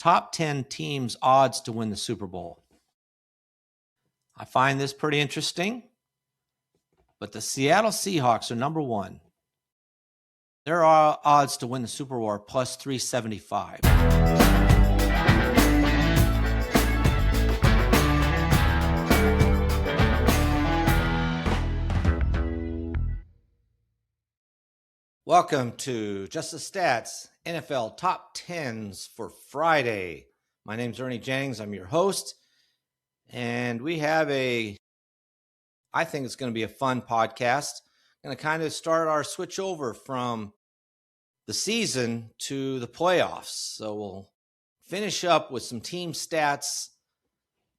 top 10 teams odds to win the Super Bowl. I find this pretty interesting, but the Seattle Seahawks are number one. Their odds to win the Super Bowl are plus 375. Welcome to Just the Stats NFL Top 10's for Friday. My name's Ernie Jennings. I'm your host. And we have I think it's going to be a fun podcast. Going to kind of start our switch over from the season to the playoffs. So we'll finish up with some team stats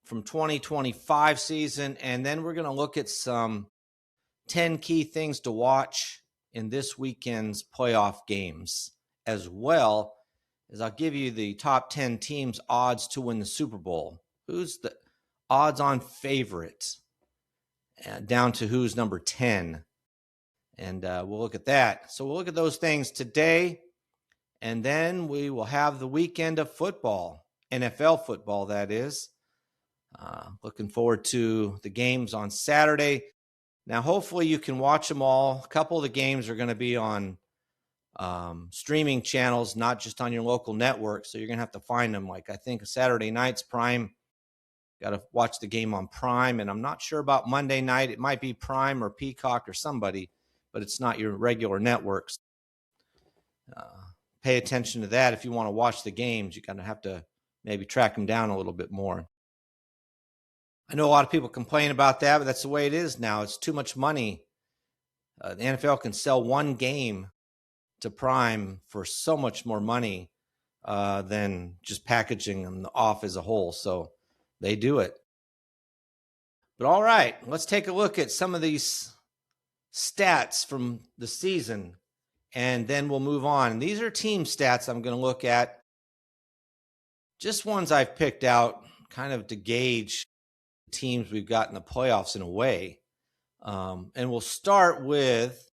from 2025 season. And then we're going to look at some 10 key things to watch in this weekend's playoff games, as well as I'll give you the top 10 teams' odds to win the Super Bowl. Who's the odds-on favorite, down to who's number 10. And we'll look at that. So we'll look at those things today, and then we will have the weekend of football, NFL football, that is. Looking forward to the games on Saturday. Now, hopefully you can watch them all. A couple of the games are going to be on streaming channels, not just on your local network. So you're going to have to find them. Like I think Saturday night's Prime. Got to watch the game on Prime. And I'm not sure about Monday night. It might be Prime or Peacock or somebody, but it's not your regular networks. Pay attention to that. If you want to watch the games, you're going to have to maybe track them down a little bit more. I know a lot of people complain about that, but that's the way it is now. It's too much money. The NFL can sell one game to Prime for so much more money than just packaging them off as a whole. So they do it. But all right, let's take a look at some of these stats from the season, and then we'll move on. And these are team stats I'm going to look at. Just ones I've picked out kind of to gauge teams we've got in the playoffs in a way. And we'll start with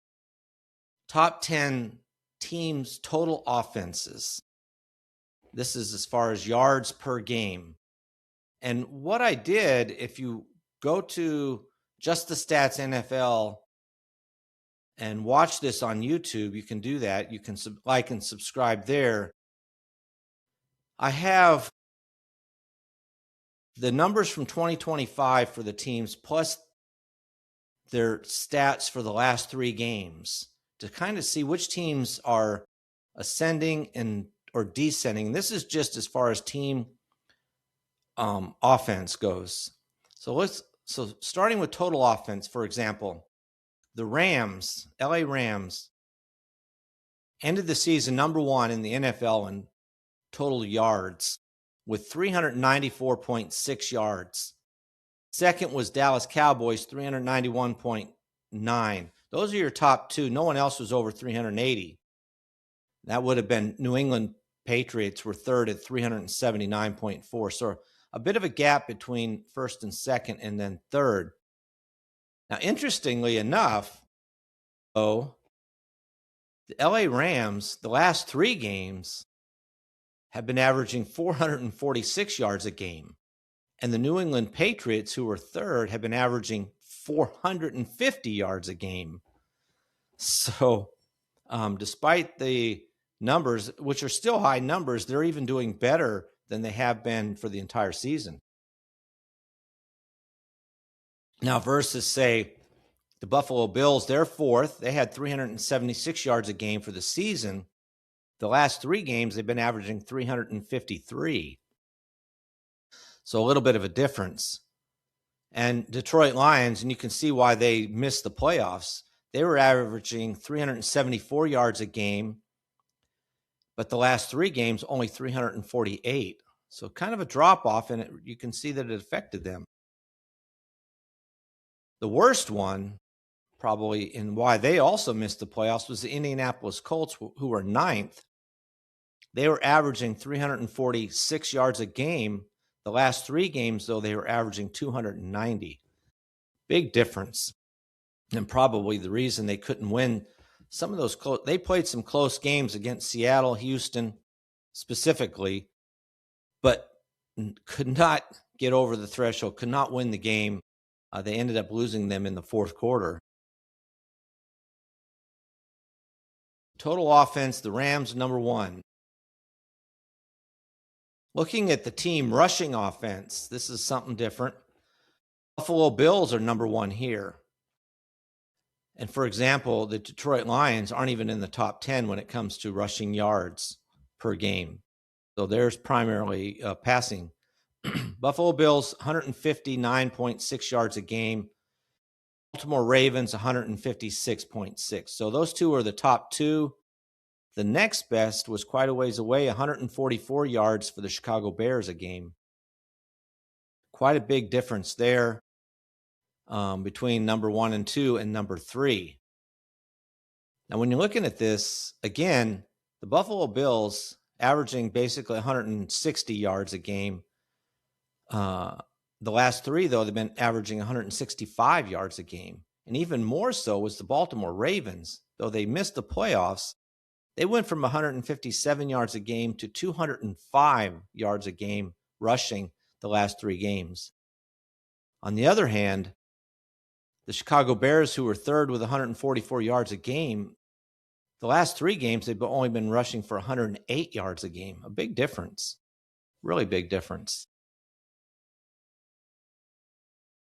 top 10 teams' total offenses. This is as far as yards per game. And what I did, if you go to Just the Stats NFL and watch this on YouTube, you can do that. You can like and subscribe there. I have the numbers from 2025 for the teams, plus their stats for the last three games, to kind of see which teams are ascending or descending. This is just as far as team offense goes. So starting with total offense, for example, the Rams, LA Rams, ended the season number one in the NFL in total yards, with 394.6 yards. Second was Dallas Cowboys, 391.9. Those are your top two. No one else was over 380. That would have been New England Patriots were third at 379.4. So a bit of a gap between first and second and then third. Now, interestingly enough, the LA Rams, the last three games, have been averaging 446 yards a game. And the New England Patriots, who were third, have been averaging 450 yards a game. So despite the numbers, which are still high numbers, they're even doing better than they have been for the entire season. Now, versus, say, the Buffalo Bills, they're fourth. They had 376 yards a game for the season. The last three games, they've been averaging 353. So a little bit of a difference. And Detroit Lions, and you can see why they missed the playoffs, they were averaging 374 yards a game, but the last three games, only 348. So kind of a drop-off, and you can see that it affected them. The worst one, probably, and why they also missed the playoffs, was the Indianapolis Colts, who were ninth. They were averaging 346 yards a game. The last three games, though, they were averaging 290. Big difference. And probably the reason they couldn't win some of those they played some close games against Seattle, Houston, specifically. but could not get over the threshold, could not win the game. They ended up losing them in the fourth quarter. Total offense, the Rams number one. Looking at the team rushing offense, this is something different. Buffalo Bills are number one here. And for example, the Detroit Lions aren't even in the top 10 when it comes to rushing yards per game. So there's primarily passing. Buffalo Bills, 159.6 yards a game. Baltimore Ravens, 156.6. So those two are the top two. The next best was quite a ways away, 144 yards for the Chicago Bears a game. Quite a big difference there between number 1 and 2 and number 3. Now, when you're looking at this, again, the Buffalo Bills averaging basically 160 yards a game. The last three, though, they've been averaging 165 yards a game. And even more so was the Baltimore Ravens. Though they missed the playoffs, they went from 157 yards a game to 205 yards a game rushing the last three games. On the other hand, the Chicago Bears, who were third with 144 yards a game, the last three games, they've only been rushing for 108 yards a game. A big difference. Really big difference.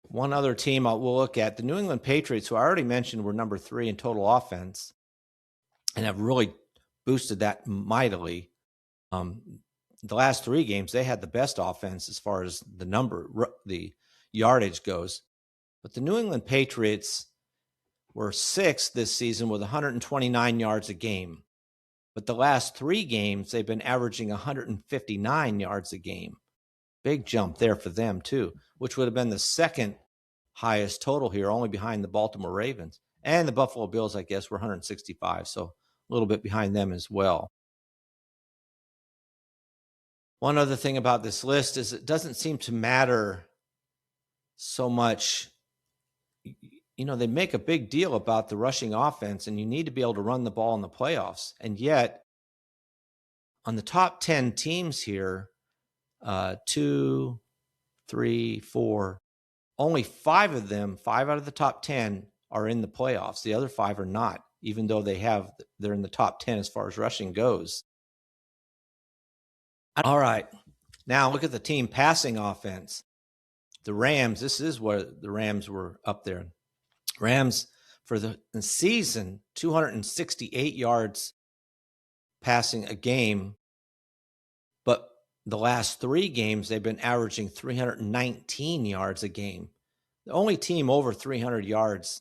One other team we'll look at, the New England Patriots, who I already mentioned were number 3 in total offense and have really boosted that mightily. The last three games, they had the best offense as far as the yardage goes. But the New England Patriots were 6th this season with 129 yards a game. But the last three games, they've been averaging 159 yards a game. Big jump there for them, too, which would have been the second highest total here, only behind the Baltimore Ravens. And the Buffalo Bills, I guess, were 165, so a little bit behind them as well. One other thing about this list is it doesn't seem to matter so much. You know, they make a big deal about the rushing offense, and you need to be able to run the ball in the playoffs. And yet, on the top 10 teams here, 2, 3, 4, only 5 of them, 5 out of the top 10 are in the playoffs. The other 5 are not, even though they're in the top 10 as far as rushing goes. All right. Now look at the team passing offense. The Rams, this is where the Rams were up there. Rams for the season, 268 yards passing a game. But the last three games, they've been averaging 319 yards a game. The only team over 300 yards.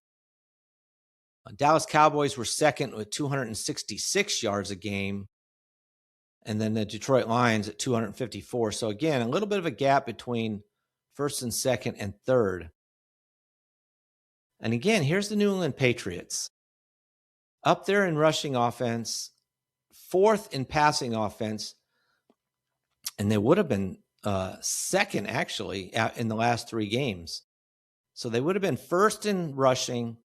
Dallas Cowboys were second with 266 yards a game. And then the Detroit Lions at 254. So again, a little bit of a gap between first and second and third. And again, here's the New England Patriots. Up there in rushing offense, 4th in passing offense. And they would have been second, actually, in the last three games. So they would have been first in rushing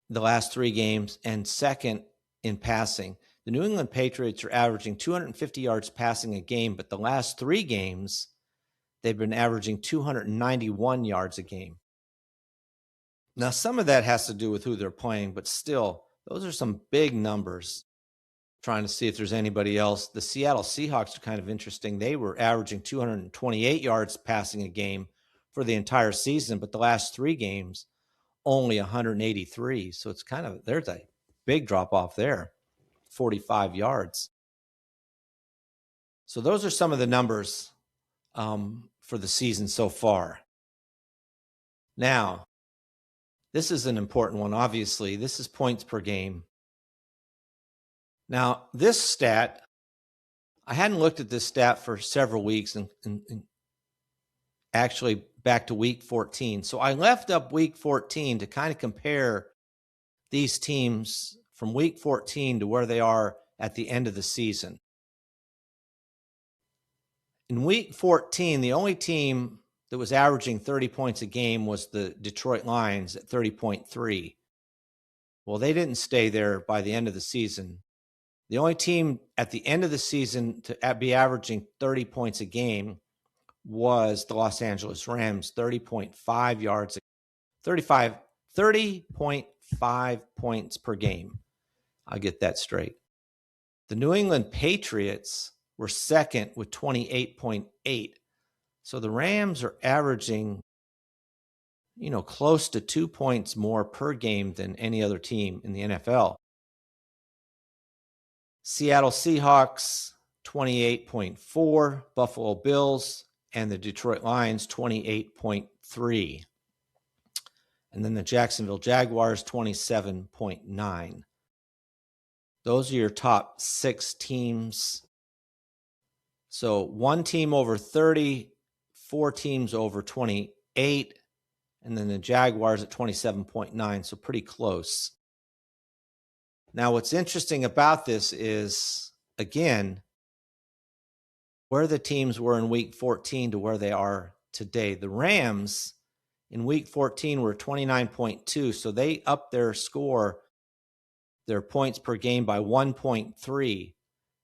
the last three games and second in passing. The New England Patriots are averaging 250 yards passing a game, but the last three games, they've been averaging 291 yards a game. Now, some of that has to do with who they're playing, but still, those are some big numbers. Trying to see if there's anybody else. The Seattle Seahawks are kind of interesting. They were averaging 228 yards passing a game for the entire season, but the last three games, only 183. So it's there's a big drop off there, 45 yards. So those are some of the numbers for the season so far. Now, this is an important one, obviously. This is points per game. Now, this stat, I hadn't looked at this stat for several weeks and actually back to week 14. So I left up week 14 to kind of compare these teams from week 14 to where they are at the end of the season. In week 14, the only team that was averaging 30 points a game was the Detroit Lions at 30.3. Well, they didn't stay there by the end of the season. The only team at the end of the season to be averaging 30 points a game was the Los Angeles Rams, 30.5 yards, 30.5 points per game. I'll get that straight. The New England Patriots were second with 28.8. So the Rams are averaging, close to 2 points more per game than any other team in the NFL. Seattle Seahawks, 28.4. Buffalo Bills and the Detroit Lions, 28.3. And then the Jacksonville Jaguars, 27.9. Those are your top 6 teams. So one team over 30, 4 teams over 28, and then the Jaguars at 27.9, so pretty close. Now, what's interesting about this is, again, where the teams were in Week 14 to where they are today. The Rams in Week 14 were 29.2, so they upped their score, their points per game by 1.3.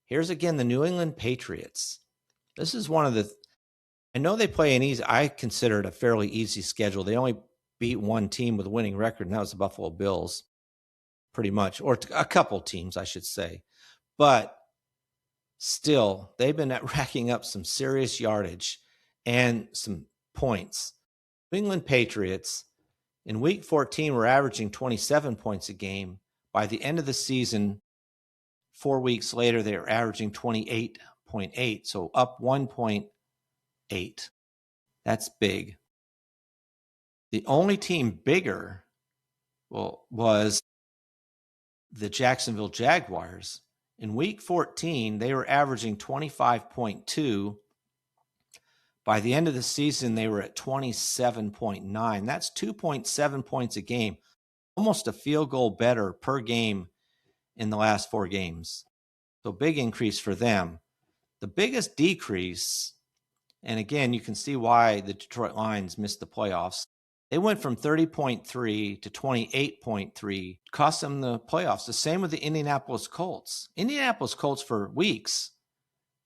Here's again the New England Patriots. This is one of the, I know they play an easy, I consider it a fairly easy schedule. They only beat one team with a winning record, and that was the Buffalo Bills, pretty much, or a couple teams, I should say. But still, they've been racking up some serious yardage and some points. New England Patriots in Week 14 were averaging 27 points a game. By the end of the season, 4 weeks later, they were averaging 28.8, so up 1.8. That's big. The only team bigger, was the Jacksonville Jaguars. In Week 14, they were averaging 25.2. By the end of the season, they were at 27.9. That's 2.7 points a game, almost a field goal better per game in the last 4 games. So big increase for them. The biggest decrease, and again, you can see why the Detroit Lions missed the playoffs. They went from 30.3 to 28.3, cost them the playoffs. The same with the Indianapolis Colts. Indianapolis Colts for weeks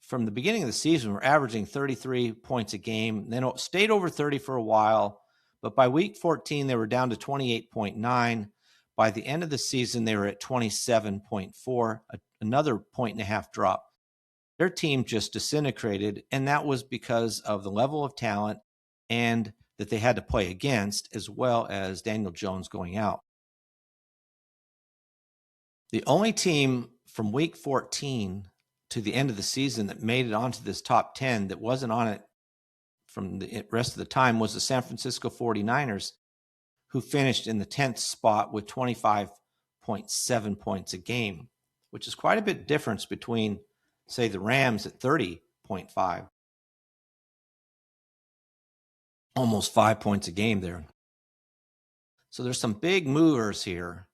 from the beginning of the season were averaging 33 points a game. Then it stayed over 30 for a while, but by Week 14, they were down to 28.9. By the end of the season, they were at 27.4, another 1.5 drop. Their team just disintegrated, and that was because of the level of talent and that they had to play against, as well as Daniel Jones going out. The only team from Week 14 to the end of the season that made it onto this top 10 that wasn't on it from the rest of the time was the San Francisco 49ers, who finished in the 10th spot with 25.7 points a game, which is quite a bit difference between, say, the Rams at 30.5. Almost 5 points a game there. So there's some big movers here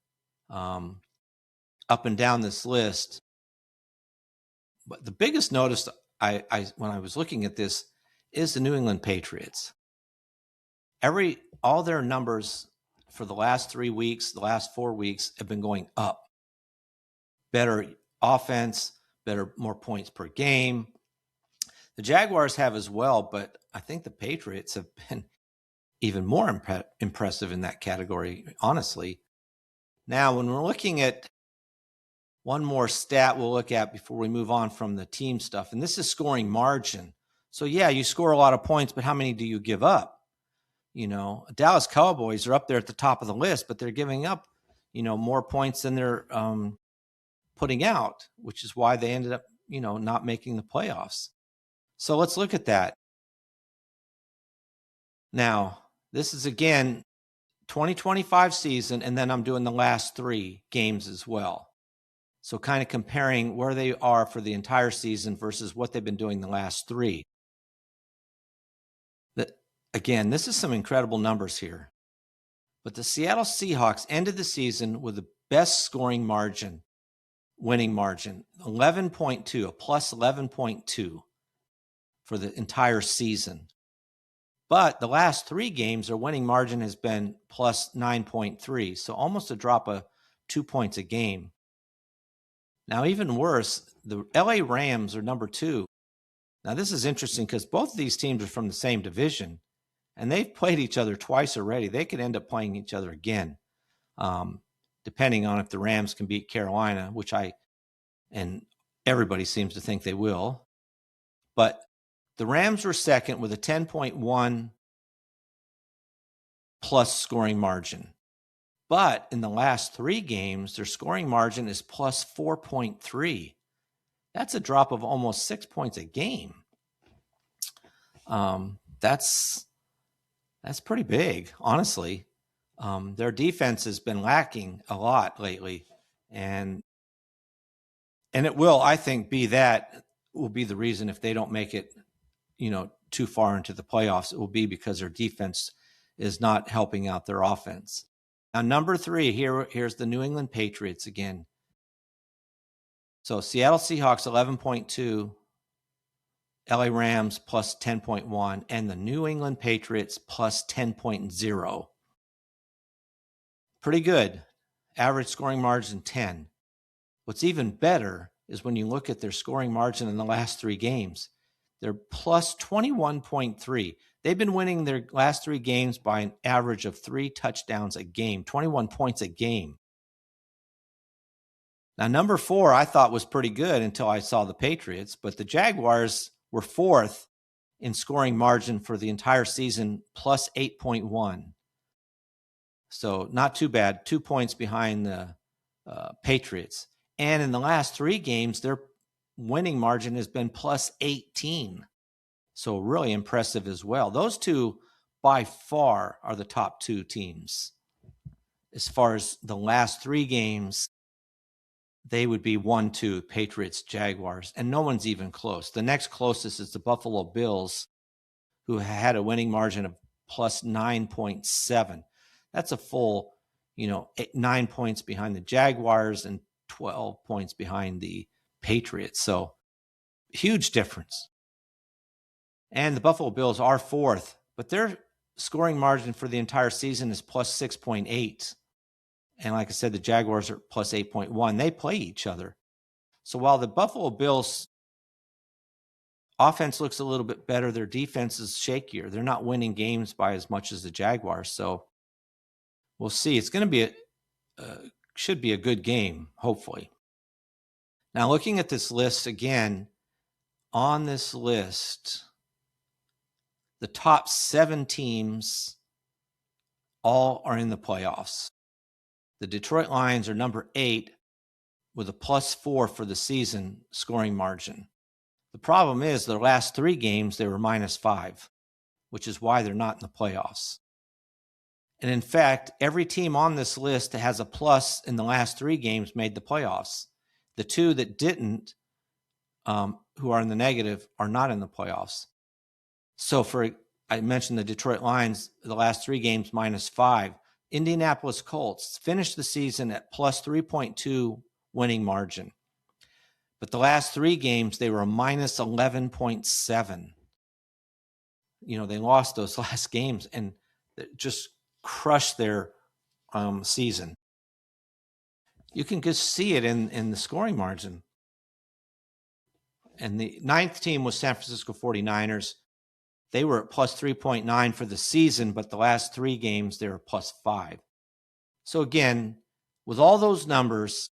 up and down this list. But the biggest notice I when I was looking at this is the New England Patriots. All their numbers for the last 3 weeks, the last 4 weeks have been going up. Better offense, more points per game. The Jaguars have as well, but I think the Patriots have been even more impressive in that category, honestly. Now, when we're looking at one more stat we'll look at before we move on from the team stuff, and this is scoring margin. So, yeah, you score a lot of points, but how many do you give up? Dallas Cowboys are up there at the top of the list, but they're giving up, more points than they're putting out, which is why they ended up, not making the playoffs. So let's look at that. Now, this is, again, 2025 season, and then I'm doing the last 3 games as well. So kind of comparing where they are for the entire season versus what they've been doing the last 3. Again, this is some incredible numbers here. But the Seattle Seahawks ended the season with the best scoring margin, winning margin, 11.2, a plus 11.2 for the entire season. But the last 3 games, their winning margin has been plus 9.3, so almost a drop of 2 points a game. Now, even worse, the LA Rams are number 2. Now, this is interesting because both of these teams are from the same division, and they've played each other twice already. They could end up playing each other again, depending on if the Rams can beat Carolina, and everybody seems to think they will. But the Rams were second with a 10.1 plus scoring margin. But in the last 3 games, their scoring margin is plus 4.3. That's a drop of almost 6 points a game. That's pretty big, honestly. Their defense has been lacking a lot lately, and it will, I think, will be the reason if they don't make it, too far into the playoffs. It will be because their defense is not helping out their offense. Now, number 3, here's the New England Patriots again. So Seattle Seahawks 11.2, LA Rams plus 10.1, and the New England Patriots plus 10.0. Pretty good. Average scoring margin 10. What's even better is when you look at their scoring margin in the last 3 games. They're plus 21.3. They've been winning their last 3 games by an average of 3 touchdowns a game, 21 points a game. Now, number 4 I thought was pretty good until I saw the Patriots, but the Jaguars were 4th in scoring margin for the entire season, plus 8.1. So not too bad, 2 points behind the Patriots. And in the last 3 games, their winning margin has been plus 18. So really impressive as well. Those two by far are the top 2 teams. As far as the last 3 games, they would be 1-2, Patriots, Jaguars, and no one's even close. The next closest is the Buffalo Bills, who had a winning margin of plus 9.7. That's a full, 9 points behind the Jaguars and 12 points behind the Patriots. So huge difference. And the Buffalo Bills are 4th, but their scoring margin for the entire season is plus 6.8. And like I said, the Jaguars are plus 8.1. They play each other. So while the Buffalo Bills offense looks a little bit better, their defense is shakier. They're not winning games by as much as the Jaguars. So we'll see. It's going to be should be a good game, hopefully. Now, looking at this list again, on this list, the top 7 teams all are in the playoffs. The Detroit Lions are number 8 with a plus 4 for the season scoring margin. The problem is their last 3 games, they were minus 5, which is why they're not in the playoffs. And in fact, every team on this list that has a plus in the last 3 games made the playoffs. The 2 that didn't, who are in the negative, are not in the playoffs. So I mentioned the Detroit Lions, the last 3 games minus 5. Indianapolis Colts finished the season at plus 3.2 winning margin. But the last 3 games, they were a minus 11.7. They lost those last games and just crushed their season. You can just see it in the scoring margin. And the 9th team was San Francisco 49ers. They were at plus 3.9 for the season, but the last 3 games, they were plus 5. So again, with all those numbers,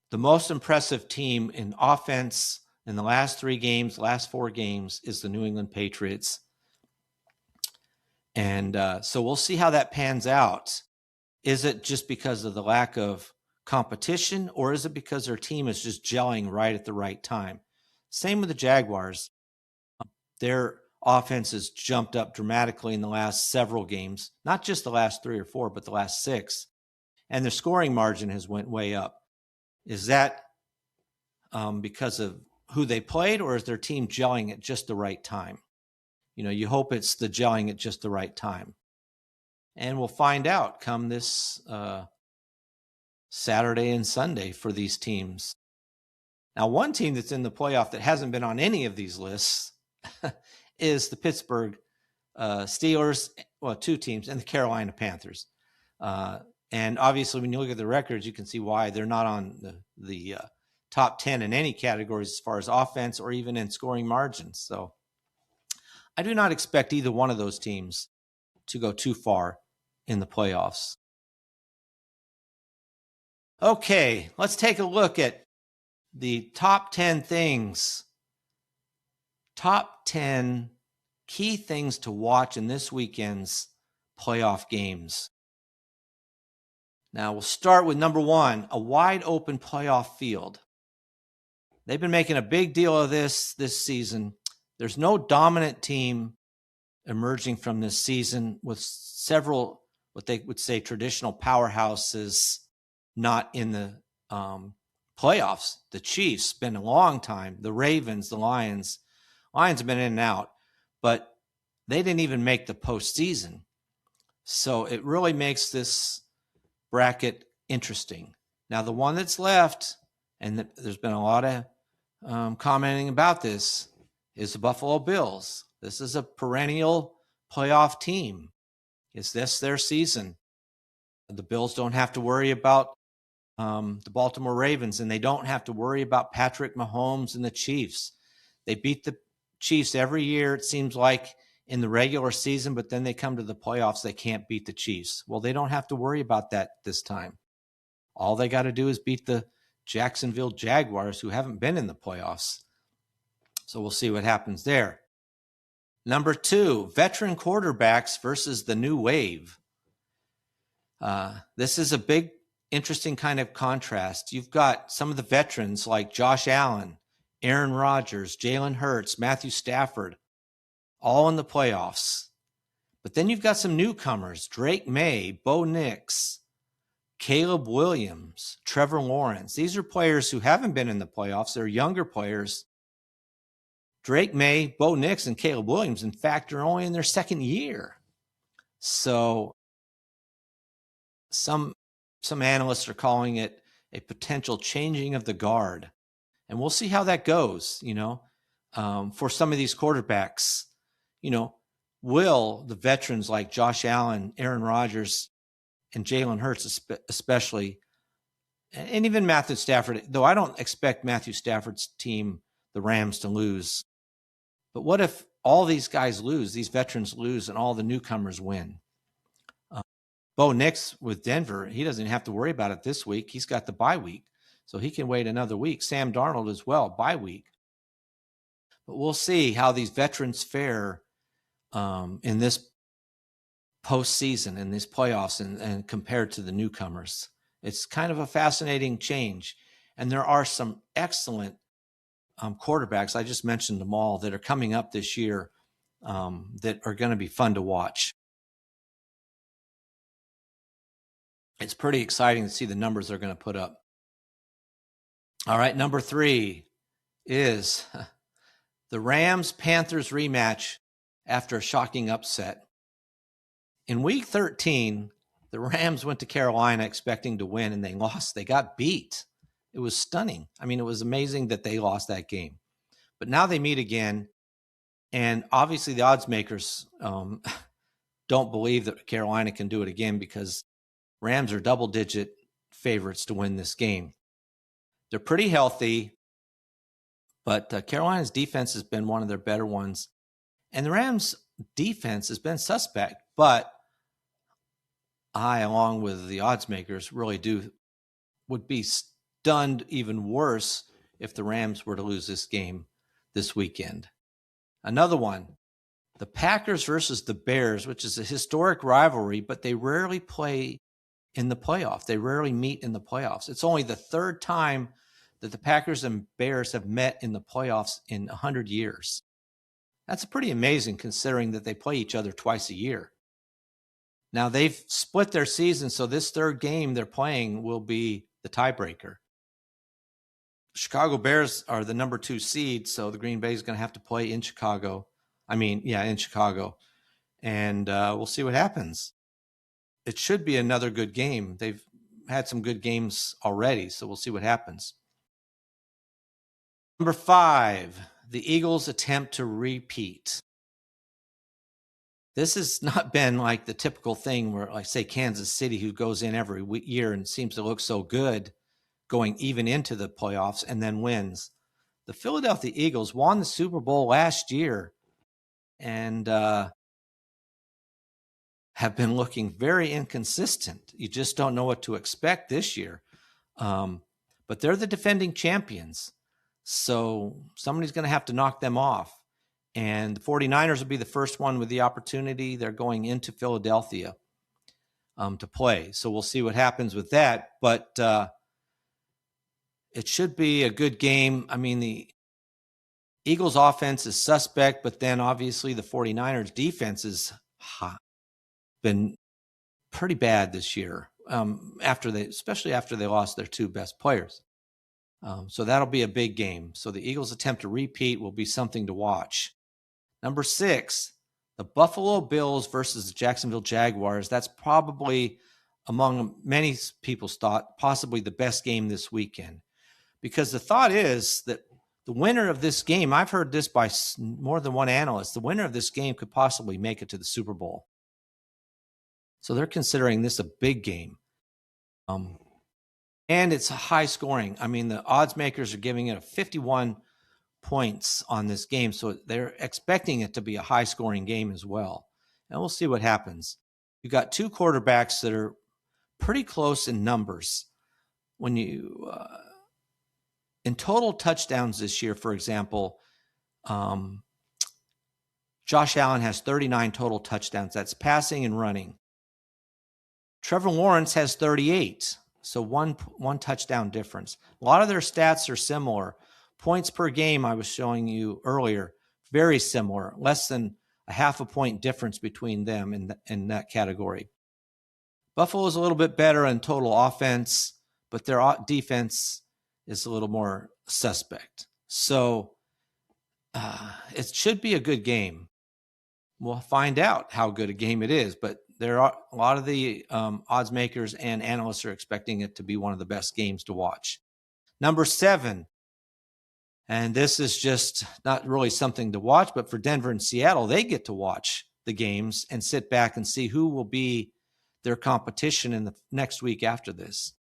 the most impressive team in offense in the last 3 games, last 4 games, is the New England Patriots. And so we'll see how that pans out. Is it just because of the lack of competition, or is it because their team is just gelling right at the right time? Same with the Jaguars. Their offense has jumped up dramatically in the last several games, not just the last 3 or 4, but the last 6. And their scoring margin has went way up. Is that because of who they played, or is their team gelling at just the right time? You hope it's the gelling at just the right time. And we'll find out come this Saturday and Sunday for these teams. Now, one team that's in the playoff that hasn't been on any of these lists is the Pittsburgh Steelers, 2 teams, and the Carolina Panthers. And obviously, when you look at the records, you can see why they're not on the top 10 in any categories as far as offense or even in scoring margins. So I do not expect either one of those teams to go too far in the playoffs. Okay, let's take a look at the top 10 things, top 10 key things to watch in this weekend's playoff games. Now, we'll start with number one, a wide open playoff field. They've been making a big deal of this season. There's no dominant team emerging from this season, with several, what they would say, traditional powerhouses not in the playoffs. The Chiefs been a long time. The Ravens, the Lions have been in and out, but they didn't even make the postseason. So it really makes this bracket interesting. Now, the one that's left, and there's been a lot of commenting about this, is the Buffalo Bills. This is a perennial playoff team. Is this their season? The Bills don't have to worry about the Baltimore Ravens, and they don't have to worry about Patrick Mahomes and the Chiefs. They beat the Chiefs every year, it seems like, in the regular season, but then they come to the playoffs, they can't beat the Chiefs. Well, they don't have to worry about that this time. All they got to do is beat the Jacksonville Jaguars, who haven't been in the playoffs. So we'll see what happens there. Number two, veteran quarterbacks versus the new wave. This is a big, interesting kind of contrast. You've got some of the veterans like Josh Allen, Aaron Rodgers, Jalen Hurts, Matthew Stafford, all in the playoffs. But then you've got some newcomers, Drake May, Bo Nix, Caleb Williams, Trevor Lawrence. These are players who haven't been in the playoffs. They're younger players. Drake May, Bo Nix, and Caleb Williams, in fact, are only in their second year. So some analysts are calling it a potential changing of the guard. And we'll see how that goes, for some of these quarterbacks. Will the veterans like Josh Allen, Aaron Rodgers, and Jalen Hurts especially, and even Matthew Stafford, though I don't expect Matthew Stafford's team, the Rams, to lose. But what if all these guys lose, these veterans lose, and all the newcomers win? Bo Nix with Denver, he doesn't have to worry about it this week. He's got the bye week, so he can wait another week. Sam Darnold as well, bye week. But we'll see how these veterans fare in this postseason, in these playoffs, and compared to the newcomers. It's kind of a fascinating change. And there are some excellent quarterbacks, I just mentioned them all, that are coming up this year that are going to be fun to watch. It's pretty exciting to see the numbers they're going to put up. All right, number three is the Rams-Panthers rematch after a shocking upset. In week 13, the Rams went to Carolina expecting to win, and they lost. They got beat. It was stunning. I mean, it was amazing that they lost that game. But now they meet again, and obviously the odds makers don't believe that Carolina can do it again, because Rams are double-digit favorites to win this game. They're pretty healthy, but Carolina's defense has been one of their better ones. And the Rams' defense has been suspect, but I, along with the odds makers, really would be stunned even worse if the Rams were to lose this game this weekend. Another one, the Packers versus the Bears, which is a historic rivalry, but they rarely play in the playoffs. They rarely meet in the playoffs. It's only the third time that the Packers and Bears have met in the playoffs in 100 years. That's pretty amazing, considering that they play each other twice a year. Now, they've split their season, so this third game they're playing will be the tiebreaker. Chicago Bears are the number 2 seed, so the Green Bay is going to have to play in Chicago. In Chicago. And we'll see what happens. It should be another good game. They've had some good games already, so we'll see what happens. Number 5, the Eagles attempt to repeat. this has not been like the typical thing where, like, say, Kansas City, who goes in every year and seems to look so good going even into the playoffs and then wins. The Philadelphia Eagles won the Super Bowl last year and have been looking very inconsistent. You just don't know what to expect this year. But they're the defending champions. So somebody's going to have to knock them off. And the 49ers will be the first one with the opportunity. They're going into Philadelphia to play. So we'll see what happens with that. But it should be a good game. I mean, the Eagles offense is suspect, but then obviously the 49ers defense has been pretty bad this year, especially after they lost their two best players. So that'll be a big game. So the Eagles' attempt to repeat will be something to watch. Number 6, the Buffalo Bills versus the Jacksonville Jaguars. That's probably, among many people's thought, possibly the best game this weekend. Because the thought is that the winner of this game, I've heard this by more than one analyst, the winner of this game could possibly make it to the Super Bowl. So they're considering this a big game. And it's high scoring. I mean, the odds makers are giving it a 51 points on this game. So they're expecting it to be a high scoring game as well. And we'll see what happens. You've got two quarterbacks that are pretty close in numbers. When you, in total touchdowns this year, for example, Josh Allen has 39 total touchdowns. That's passing and running. Trevor Lawrence has 38. So one touchdown difference. A lot of their stats are similar. Points per game, I was showing you earlier, very similar. Less than a half a point difference between them in that category. Buffalo is a little bit better in total offense, but their defense is a little more suspect. So it should be a good game. We'll find out how good a game it is, but there are a lot of the odds makers and analysts are expecting it to be one of the best games to watch. Number 7, and this is just not really something to watch, but for Denver and Seattle, they get to watch the games and sit back and see who will be their competition in the next week after this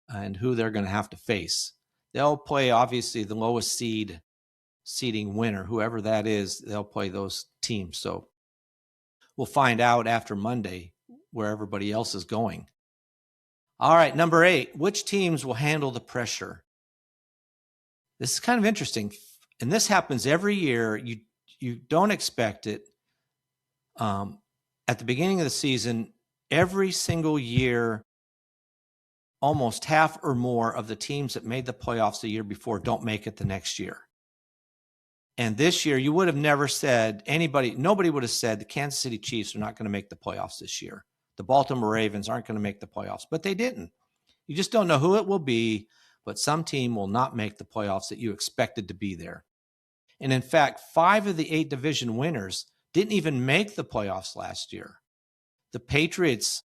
and who they're going to have to face. They'll play, obviously, the lowest seeding winner, whoever that is, they'll play those teams. So we'll find out after Monday where everybody else is going. All right, number 8, which teams will handle the pressure? This is kind of interesting, and this happens every year. You don't expect it. At the beginning of the season, every single year, almost half or more of the teams that made the playoffs the year before don't make it the next year. And this year, you would have never said, nobody would have said the Kansas City Chiefs are not going to make the playoffs this year. The Baltimore Ravens aren't going to make the playoffs, but they didn't. You just don't know who it will be, but some team will not make the playoffs that you expected to be there. And in fact, 5 of the 8 division winners didn't even make the playoffs last year. The Patriots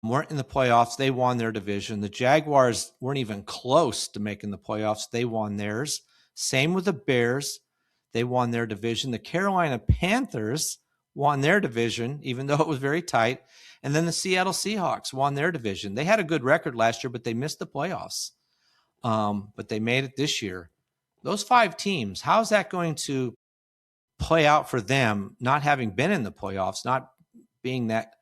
weren't in the playoffs. They won their division. The Jaguars weren't even close to making the playoffs. They won theirs. Same with the Bears. They won their division. The Carolina Panthers won their division, even though it was very tight. And then the Seattle Seahawks won their division. They had a good record last year, but they missed the playoffs. But they made it this year. Those 5 teams, how is that going to play out for them, not having been in the playoffs, not being that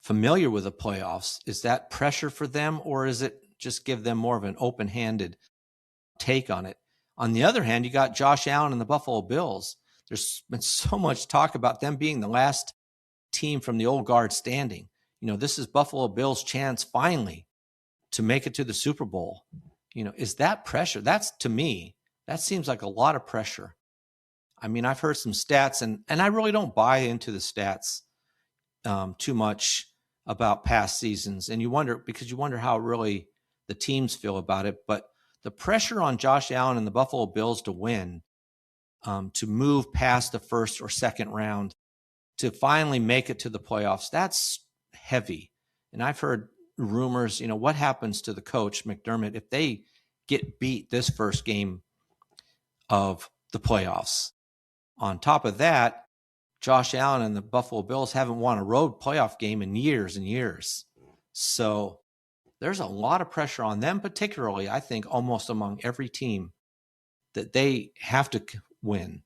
familiar with the playoffs? Is that pressure for them, or is it just give them more of an open-handed take on it? On the other hand, you got Josh Allen and the Buffalo Bills. There's been so much talk about them being the last team from the old guard standing. This is Buffalo Bills' chance finally to make it to the Super Bowl. Is that pressure? That's, to me, that seems like a lot of pressure. I mean, I've heard some stats, and I really don't buy into the stats too much about past seasons. And you wonder how really the teams feel about it. But the pressure on Josh Allen and the Buffalo Bills to win, to move past the first or second round, to finally make it to the playoffs, that's heavy. And I've heard rumors, what happens to the coach, McDermott, if they get beat this first game of the playoffs. On top of that, Josh Allen and the Buffalo Bills haven't won a road playoff game in years and years. So there's a lot of pressure on them, particularly, I think, almost among every team, that they have to win.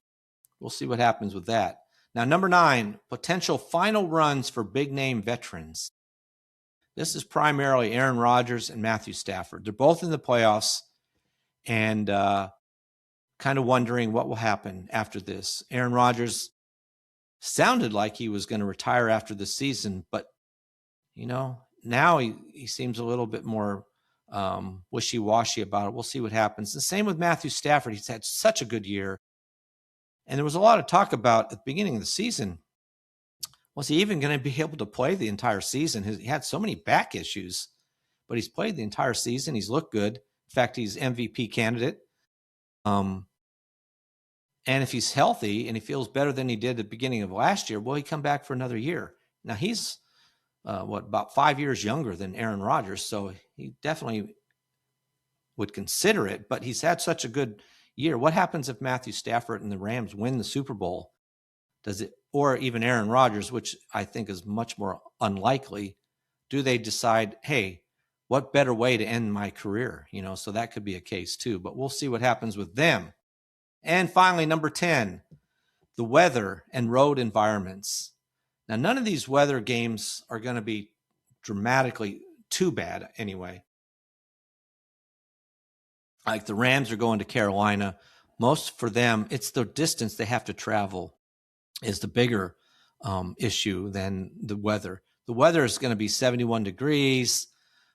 We'll see what happens with that. Now, number 9, potential final runs for big-name veterans. This is primarily Aaron Rodgers and Matthew Stafford. They're both in the playoffs and kind of wondering what will happen after this. Aaron Rodgers sounded like he was going to retire after the season, but, now he seems a little bit more wishy-washy about it. We'll see what happens. The same with Matthew Stafford. He's had such a good year. And there was a lot of talk about at the beginning of the season, was he even going to be able to play the entire season? He had so many back issues, but he's played the entire season. He's looked good. In fact, he's MVP candidate. And if he's healthy and he feels better than he did at the beginning of last year, will he come back for another year? Now, he's, about 5 years younger than Aaron Rodgers, so he definitely would consider it, but he's had such a good year. What happens if Matthew Stafford and the Rams win the Super Bowl? Does it, or even Aaron Rodgers, which I think is much more unlikely, do they decide, hey, what better way to end my career? So that could be a case too, but we'll see what happens with them. And finally, number 10, the weather and road environments. Now, none of these weather games are going to be dramatically too bad anyway. Like the Rams are going to Carolina. Most for them, it's the distance they have to travel is the bigger issue than the weather. The weather is going to be 71 degrees,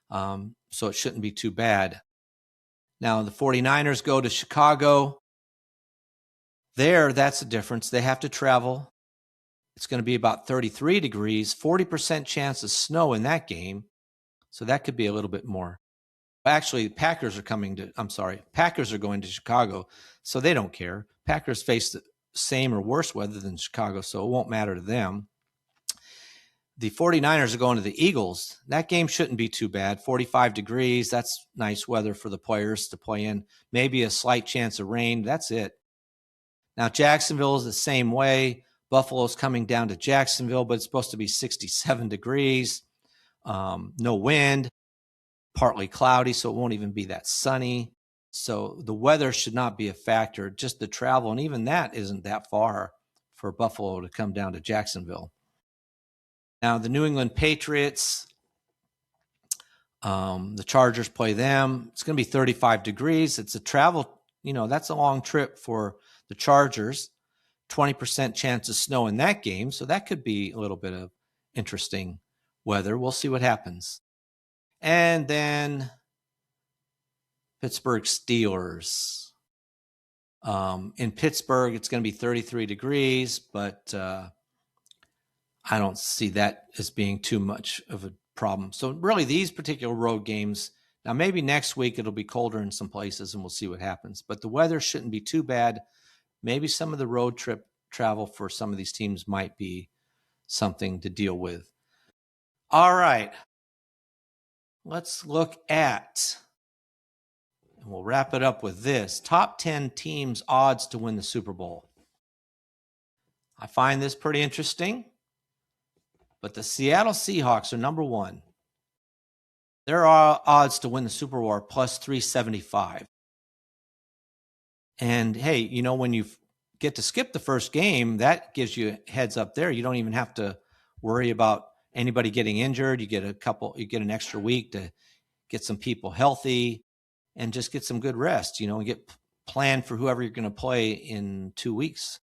so it shouldn't be too bad. Now, the 49ers go to Chicago. There, that's the difference. They have to travel. It's going to be about 33 degrees, 40% chance of snow in that game, so that could be a little bit more. Actually, Packers are going to Chicago, so they don't care. Packers face the same or worse weather than Chicago, so it won't matter to them. The 49ers are going to the Eagles. That game shouldn't be too bad. 45 degrees, that's nice weather for the players to play in. Maybe a slight chance of rain, that's it. Now, Jacksonville is the same way. Buffalo's coming down to Jacksonville, but it's supposed to be 67 degrees, no wind, partly cloudy, so it won't even be that sunny. So the weather should not be a factor, just the travel, and even that isn't that far for Buffalo to come down to Jacksonville. Now, the New England Patriots, the Chargers play them. It's going to be 35 degrees. It's a travel, that's a long trip for the Chargers. 20% chance of snow in that game, so that could be a little bit of interesting weather. We'll see what happens. And then Pittsburgh Steelers. In Pittsburgh, it's going to be 33 degrees, but I don't see that as being too much of a problem. So really, these particular road games, now maybe next week it'll be colder in some places and we'll see what happens. But the weather shouldn't be too bad. Maybe some of the road trip travel for some of these teams might be something to deal with. All right. Let's look at, and we'll wrap it up with this, top 10 teams' odds to win the Super Bowl. I find this pretty interesting, but the Seattle Seahawks are number 1. Their odds to win the Super Bowl are plus 375. And hey, when you get to skip the first game, that gives you a heads up there. You don't even have to worry about anybody getting injured. You get an extra week to get some people healthy and just get some good rest, and get planned for whoever you're going to play in 2 weeks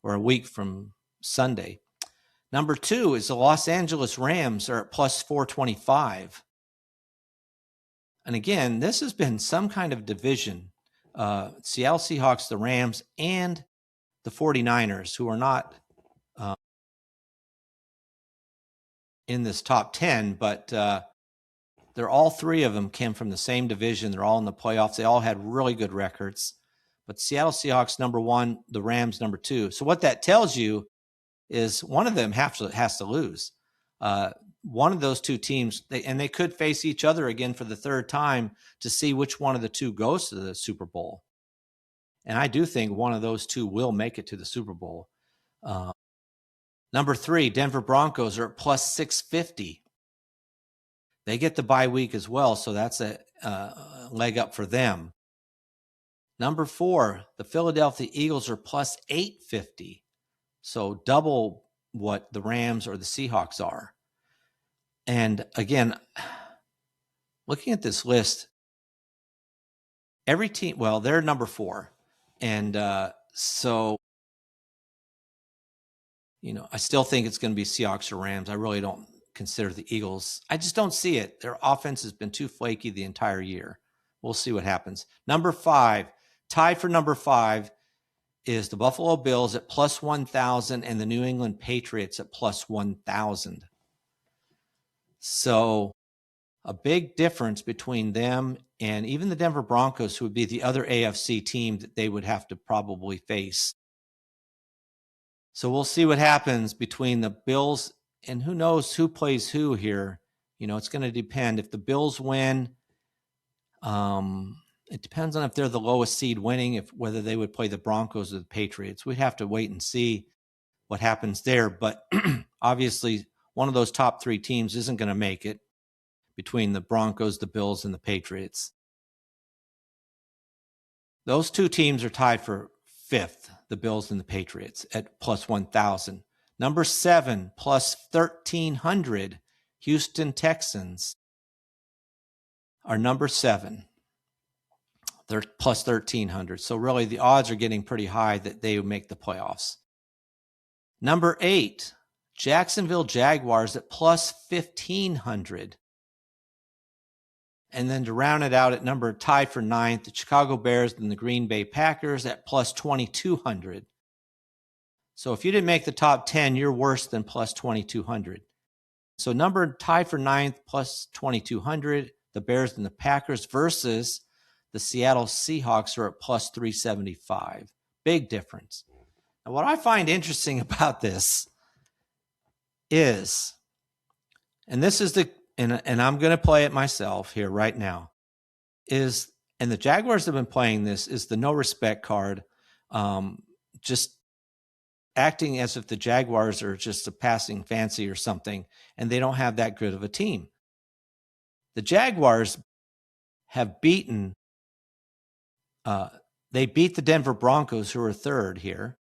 or a week from Sunday. Number 2 is the Los Angeles Rams are at plus 425. And again, this has been some kind of division. Seattle Seahawks, the Rams, and the 49ers, who are not in this top 10, but they're all 3 of them came from the same division. They're all in the playoffs. They all had really good records. But Seattle Seahawks number 1, the Rams number 2. So what that tells you is one of them has to lose. One of those 2 teams, they could face each other again for the 3rd time to see which one of the 2 goes to the Super Bowl. And I do think one of those 2 will make it to the Super Bowl. Number 3, Denver Broncos are at plus 650. They get the bye week as well, so that's a leg up for them. Number 4, the Philadelphia Eagles are plus 850. So double what the Rams or the Seahawks are. And again, looking at this list, every team, well, they're number 4. And so, I still think it's going to be Seahawks or Rams. I really don't consider the Eagles. I just don't see it. Their offense has been too flaky the entire year. We'll see what happens. Number 5, tied for number 5 is the Buffalo Bills at plus 1,000 and the New England Patriots at plus 1,000. So a big difference between them and even the Denver Broncos, who would be the other AFC team that they would have to probably face. So we'll see what happens between the Bills, and who knows who plays who here. It's going to depend. If the Bills win, it depends on if they're the lowest seed winning, whether they would play the Broncos or the Patriots. We'd have to wait and see what happens there. But obviously, one of those top 3 teams isn't going to make it between the Broncos, the Bills, and the Patriots. Those 2 teams are tied for 5th, the Bills and the Patriots, at plus 1,000. Number 7, plus 1,300, Houston Texans are number 7. They're plus 1,300. So really the odds are getting pretty high that they would make the playoffs. Number 8, Jacksonville Jaguars at plus 1,500. And then to round it out at number tied for 9th, the Chicago Bears and the Green Bay Packers at plus 2,200. So if you didn't make the top 10, you're worse than plus 2,200. So number tied for 9th, plus 2,200, the Bears and the Packers versus the Seattle Seahawks are at plus 375. Big difference. And what I find interesting about this is, and this is and I'm going to play it myself here right now, and the Jaguars have been playing this, is the no respect card, just acting as if the Jaguars are just a passing fancy or something, and they don't have that good of a team. The Jaguars have beaten, they beat the Denver Broncos, who are 3rd here.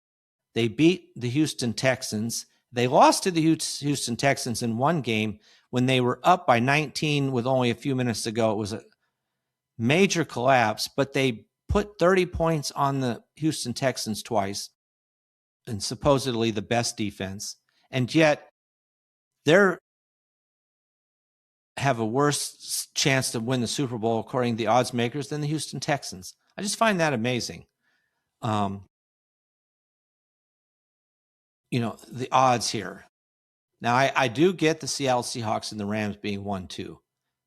They beat the Houston Texans. They lost to the Houston Texans in one game when they were up by 19 with only a few minutes to go. It was a major collapse, but they put 30 points on the Houston Texans twice, and supposedly the best defense. And yet they have a worse chance to win the Super Bowl, according to the odds makers, than the Houston Texans. I just find that amazing. The odds here. Now, I do get the Seattle Seahawks and the Rams being 1-2.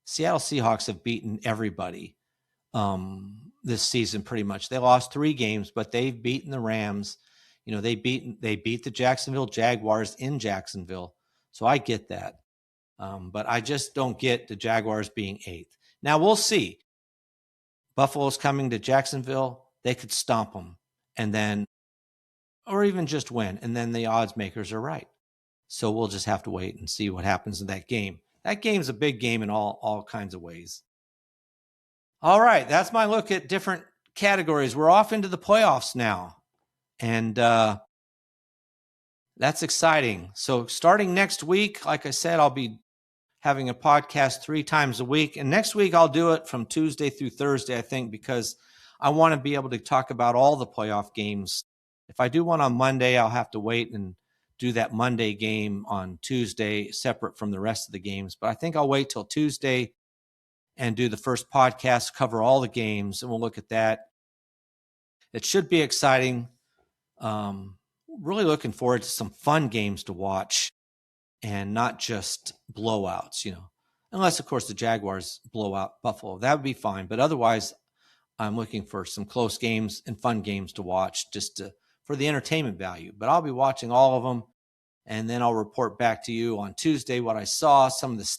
Seattle Seahawks have beaten everybody this season pretty much. They lost 3 games, but they've beaten the Rams. They beat the Jacksonville Jaguars in Jacksonville. So I get that. But I just don't get the Jaguars being 8th. Now, we'll see. Buffalo's coming to Jacksonville. They could stomp them, and then, or even just win, and then the odds makers are right. So we'll just have to wait and see what happens in that game. That game's a big game in all kinds of ways. All right, that's my look at different categories. We're off into the playoffs now, and that's exciting. So starting next week, like I said, I'll be having a podcast 3 times a week. And next week, I'll do it from Tuesday through Thursday, I think, because I want to be able to talk about all the playoff games. If I do one on Monday, I'll have to wait and do that Monday game on Tuesday, separate from the rest of the games. But I think I'll wait till Tuesday and do the first podcast, cover all the games, and we'll look at that. It should be exciting. Really looking forward to some fun games to watch and not just blowouts, unless, of course, the Jaguars blow out Buffalo. That would be fine. But otherwise, I'm looking for some close games and fun games to watch for the entertainment value. But I'll be watching all of them, and then I'll report back to you on Tuesday what I saw, some of the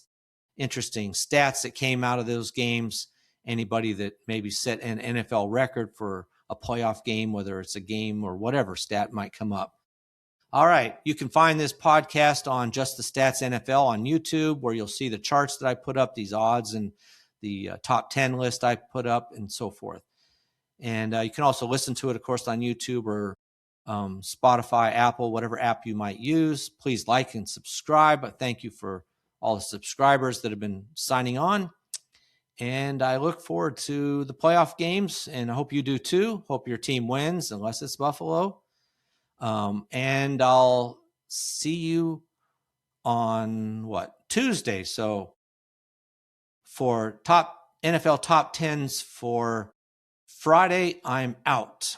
interesting stats that came out of those games, anybody that maybe set an NFL record for a playoff game, whether it's a game or whatever stat might come up. All right. You can find this podcast on Just the Stats NFL on YouTube, where you'll see the charts that I put up, these odds and the top 10 list I put up and so forth. And you can also listen to it, of course, on YouTube or Spotify, Apple, whatever app you might use. Please like and subscribe. Thank you for all the subscribers that have been signing on. And I look forward to the playoff games, and I hope you do too. Hope your team wins, unless it's Buffalo. And I'll see you on Tuesday. So for NFL top 10s for Friday, I'm out.